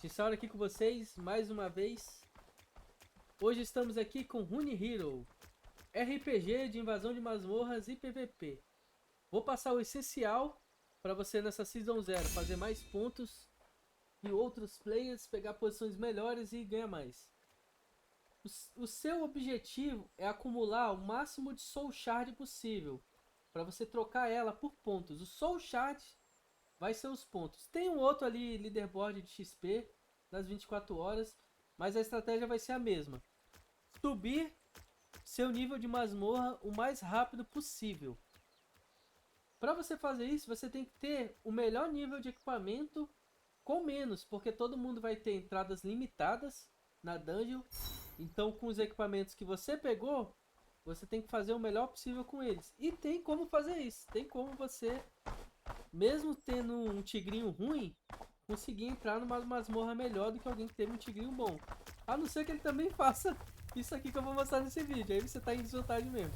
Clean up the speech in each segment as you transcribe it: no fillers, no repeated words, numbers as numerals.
Tissauro aqui com vocês, mais uma vez. Hoje estamos aqui com Rune Hero, RPG de invasão de masmorras e PVP. Vou passar o essencial para você nessa Season 0, fazer mais pontos e outros players, pegar posições melhores e ganhar mais. O seu objetivo é acumular o máximo de Soul Shard possível, para você trocar ela por pontos. O Soul Shard vai ser os pontos. Tem um outro ali, leaderboard de XP, das 24 horas, mas a estratégia vai ser a mesma. Subir seu nível de masmorra o mais rápido possível. Para você fazer isso, você tem que ter o melhor nível de equipamento com menos, porque todo mundo vai ter entradas limitadas na dungeon. Então, com os equipamentos que você pegou, você tem que fazer o melhor possível com eles. E tem como fazer isso. Tem como você, mesmo tendo um tigrinho ruim, conseguir entrar numa masmorra melhor do que alguém que teve um tigrinho bom. A não ser que ele também faça isso aqui que eu vou mostrar nesse vídeo. Aí você tá em desvantagem mesmo.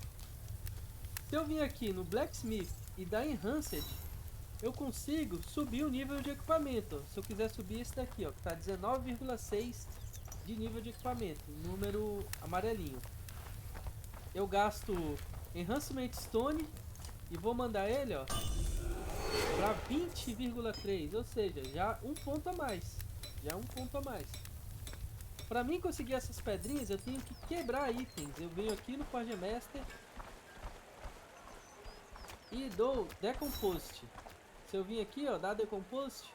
Se eu vim aqui no Blacksmith e dar Enhanced, eu consigo subir o nível de equipamento. Se eu quiser subir esse daqui, ó, que tá 19,6 de nível de equipamento, número amarelinho. Eu gasto Enhancement Stone e vou mandar ele, ó, para 20,3, ou seja, já um ponto a mais. Já um ponto a mais. Para mim conseguir essas pedrinhas, eu tenho que quebrar itens. Eu venho aqui no Forge Master e dou Decompost. Se eu vim aqui, ó, dar Decompost,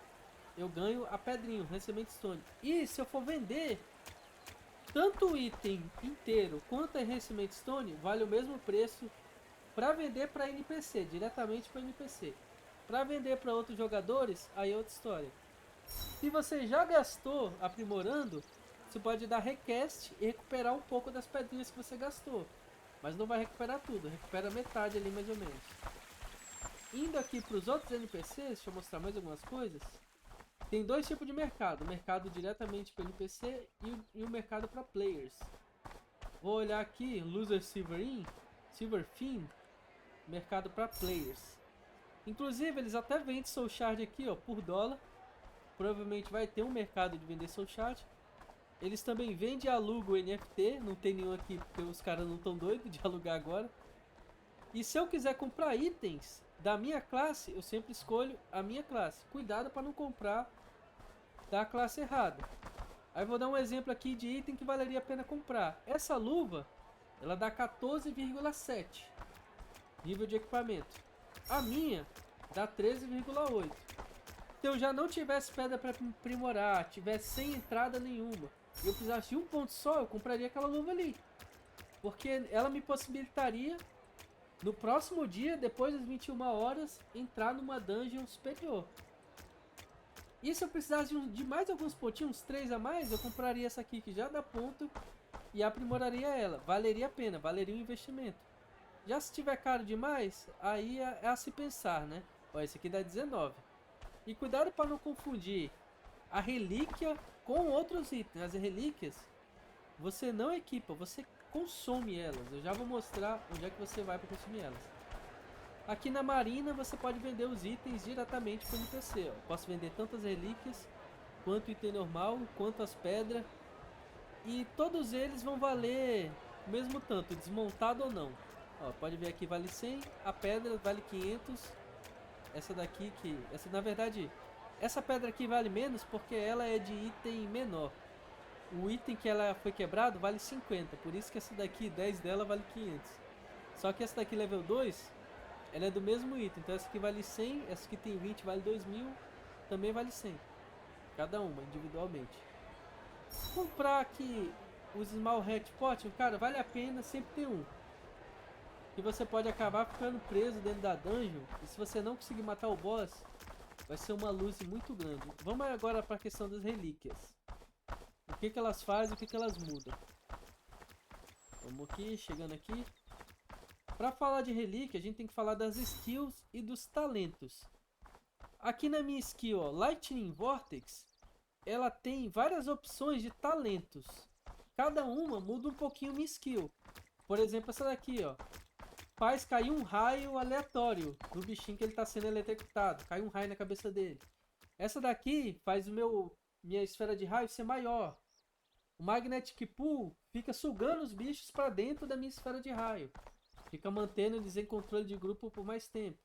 eu ganho a pedrinha, o Enhancement Stone. E se eu for vender tanto o item inteiro quanto a Enhancement Stone, vale o mesmo preço para vender para NPC, diretamente para NPC. Para vender para outros jogadores, aí é outra história. Se você já gastou aprimorando, você pode dar request e recuperar um pouco das pedrinhas que você gastou. Mas não vai recuperar tudo, recupera metade ali mais ou menos. Indo aqui para os outros NPCs, deixa eu mostrar mais algumas coisas. Tem dois tipos de mercado, o mercado diretamente para NPC e o mercado para players. Vou olhar aqui, Loser Silverfin, mercado para players. Inclusive eles até vendem Soul Shard aqui, ó, por dólar. Provavelmente vai ter um mercado de vender Soul Shard. Eles também vendem e alugam NFT, não tem nenhum aqui porque os caras não estão doidos de alugar agora. E se eu quiser comprar itens da minha classe, eu sempre escolho a minha classe. Cuidado para não comprar da classe errada. Aí vou dar um exemplo aqui de item que valeria a pena comprar. Essa luva, ela dá 14,7 nível de equipamento. A minha dá 13,8. Se eu já não tivesse pedra para aprimorar, tivesse sem entrada nenhuma, e eu precisasse de um ponto só, eu compraria aquela luva ali. Porque ela me possibilitaria, no próximo dia, depois das 21 horas, entrar numa dungeon superior. E se eu precisasse de mais alguns pontinhos, uns 3 a mais, eu compraria essa aqui que já dá ponto e aprimoraria ela. Valeria a pena, valeria o investimento. Já se tiver caro demais, aí é a se pensar, né? Ó, esse aqui dá 19. E cuidado para não confundir a relíquia com outros itens. As relíquias você não equipa, você consome elas. Eu já vou mostrar onde é que você vai para consumir elas. Aqui na marina você pode vender os itens diretamente para o NPC. Ó. Posso vender tanto as relíquias, quanto o item normal, quanto as pedras. E todos eles vão valer o mesmo tanto, desmontado ou não. Ó, pode ver aqui vale 100, a pedra vale 500. Essa daqui essa na verdade, essa pedra aqui vale menos porque ela é de item menor. O item que ela foi quebrado vale 50, por isso que essa daqui, 10 dela vale 500. Só que essa daqui level 2, ela é do mesmo item, então essa aqui vale 100, essa aqui tem 20 vale 2000, também vale 100. Cada uma, individualmente. Comprar aqui os Small Hat Pot, cara, vale a pena, sempre ter um. E você pode acabar ficando preso dentro da dungeon. E se você não conseguir matar o boss, vai ser uma luz muito grande. Vamos agora para a questão das relíquias. O que elas fazem, o que elas mudam. Vamos aqui, chegando aqui. Para falar de relíquia, a gente tem que falar das skills e dos talentos. Aqui na minha skill, ó, Lightning Vortex, ela tem várias opções de talentos. Cada uma muda um pouquinho minha skill. Por exemplo, essa daqui, ó. Faz cair um raio aleatório no bichinho que ele está sendo eletrocutado. Cai um raio na cabeça dele. Essa daqui faz o meu minha esfera de raio ser maior. O Magnetic Pool fica sugando os bichos para dentro da minha esfera de raio. Fica mantendo eles em controle de grupo por mais tempo.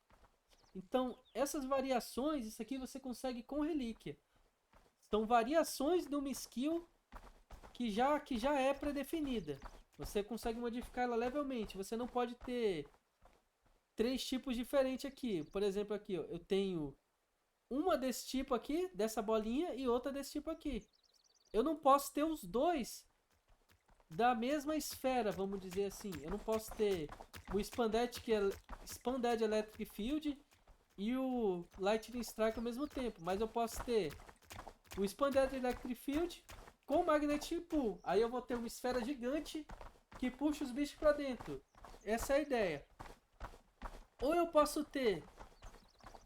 Então, essas variações, isso aqui você consegue com relíquia. São variações de uma skill que já é pré-definida. Você consegue modificar ela levelmente. Você não pode ter 3 tipos diferentes aqui. Por exemplo, aqui ó, eu tenho uma desse tipo aqui, dessa bolinha, e outra desse tipo aqui. Eu não posso ter os dois da mesma esfera, vamos dizer assim. Eu não posso ter o Expanded Electric Field e o Lightning Strike ao mesmo tempo. Mas eu posso ter o Expanded Electric Field com o Magnetic Pool. Aí eu vou ter uma esfera gigante que puxa os bichos pra dentro. Essa é a ideia. Ou eu posso ter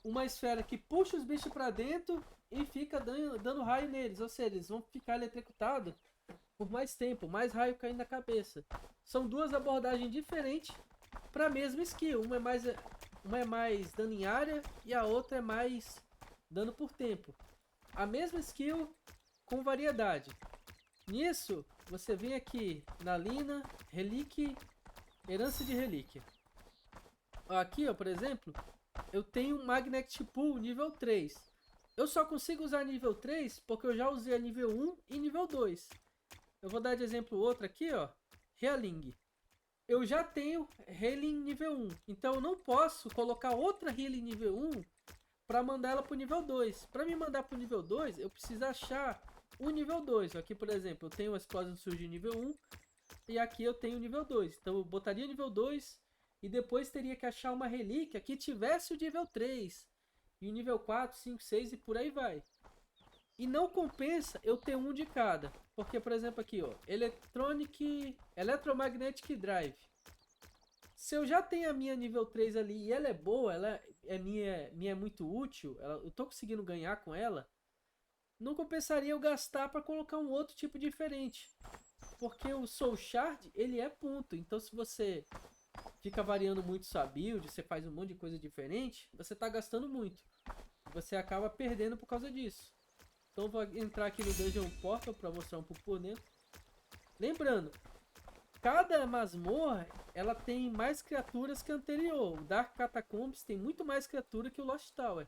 uma esfera que puxa os bichos pra dentro e fica dando raio neles. Ou seja, eles vão ficar eletrocutados por mais tempo, mais raio caindo na cabeça. São duas abordagens diferentes para a mesma skill. Uma é mais dano em área e a outra é mais dano por tempo. A mesma skill com variedade. Nisso, você vem aqui na Lina, Relíquia, Herança de Relíquia. Aqui, ó, por exemplo, eu tenho Magnetic Pool nível 3. Eu só consigo usar nível 3 porque eu já usei a nível 1 e nível 2. Eu vou dar de exemplo outro aqui, ó, Healing. Eu já tenho Healing nível 1, então eu não posso colocar outra Healing nível 1 para mandar ela para o nível 2. Para me mandar para o nível 2, eu preciso achar o nível 2. Aqui, por exemplo, eu tenho a Explosive Surge nível 1 e aqui eu tenho o nível 2. Então eu botaria nível 2 e depois teria que achar uma relíquia que tivesse o nível 3. E o nível 4, 5, 6 e por aí vai. E não compensa eu ter um de cada. Porque, por exemplo, aqui, ó, Electromagnetic Drive. Se eu já tenho a minha nível 3 ali e ela é boa, minha é muito útil, eu tô conseguindo ganhar com ela, não compensaria eu gastar para colocar um outro tipo diferente. Porque o Soul Shard, ele é ponto. Então, se você fica variando muito sua build, você faz um monte de coisa diferente, você tá gastando muito. Você acaba perdendo por causa disso. Então vou entrar aqui no Dungeon Portal para mostrar um pouco por dentro. Lembrando, cada masmorra ela tem mais criaturas que a anterior. O Dark Catacombs tem muito mais criatura que o Lost Tower.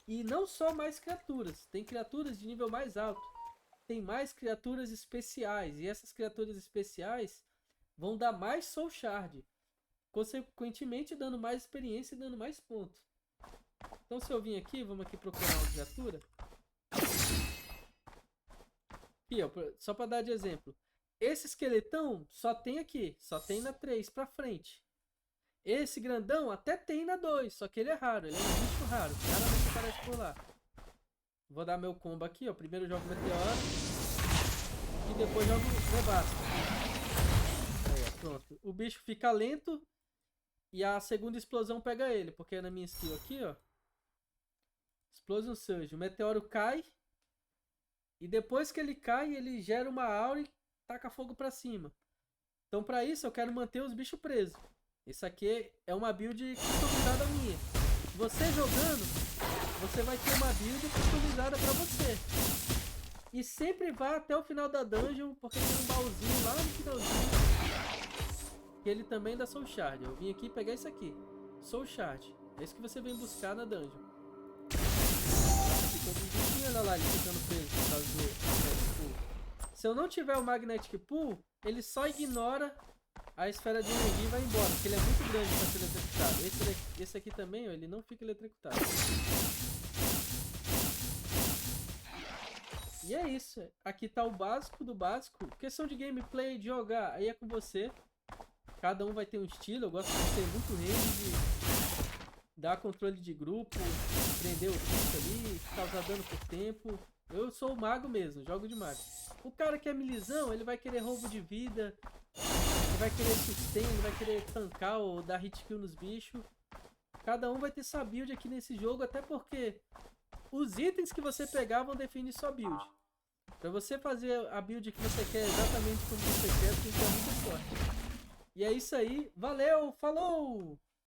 E não só mais criaturas, tem criaturas de nível mais alto. Tem mais criaturas especiais. E essas criaturas especiais vão dar mais Soul Shard. Consequentemente dando mais experiência e dando mais pontos. Então se eu vim aqui, vamos aqui procurar uma criatura. Aqui, ó, só para dar de exemplo. Esse esqueletão só tem aqui, só tem na 3 pra frente. Esse grandão até tem na 2, só que ele é raro, ele é um bicho raro, claramente aparece por lá. Vou dar meu combo aqui, ó. Primeiro jogo Meteoro e depois jogo Nevasca. Aí, ó, pronto. O bicho fica lento e a segunda explosão pega ele, porque na minha skill aqui, ó, Explosion Surge, o meteoro cai e depois que ele cai, ele gera uma aura e taca fogo pra cima. Então pra isso eu quero manter os bichos presos. Isso aqui é uma build customizada minha. Você jogando, você vai ter uma build customizada pra você. E sempre vá até o final da dungeon, porque tem um baúzinho lá no finalzinho que ele também dá Soul Shard. Eu vim aqui pegar isso aqui, Soul Shard. É isso que você vem buscar na dungeon. Todo bichinho, olha lá, ele ficando preso por causa do Magnetic Pool. Se eu não tiver o Magnetic Pool, ele só ignora a esfera de energia e vai embora, porque ele é muito grande para ser eletrocutado. Esse aqui também, ó, ele não fica eletrocutado. E é isso. Aqui tá o básico do básico. Questão de gameplay, de jogar, aí é com você. Cada um vai ter um estilo. Eu gosto de ser muito range, dar controle de grupo, prender o bicho ali, causar dano por tempo. Eu sou o mago mesmo, jogo de mago. O cara que é milizão, ele vai querer roubo de vida, ele vai querer sustain, ele vai querer tancar ou dar hit kill nos bichos. Cada um vai ter sua build aqui nesse jogo, até porque os itens que você pegar vão definir sua build. Pra você fazer a build que você quer exatamente como você quer, tem que ser muito forte. E é isso aí, valeu, falou!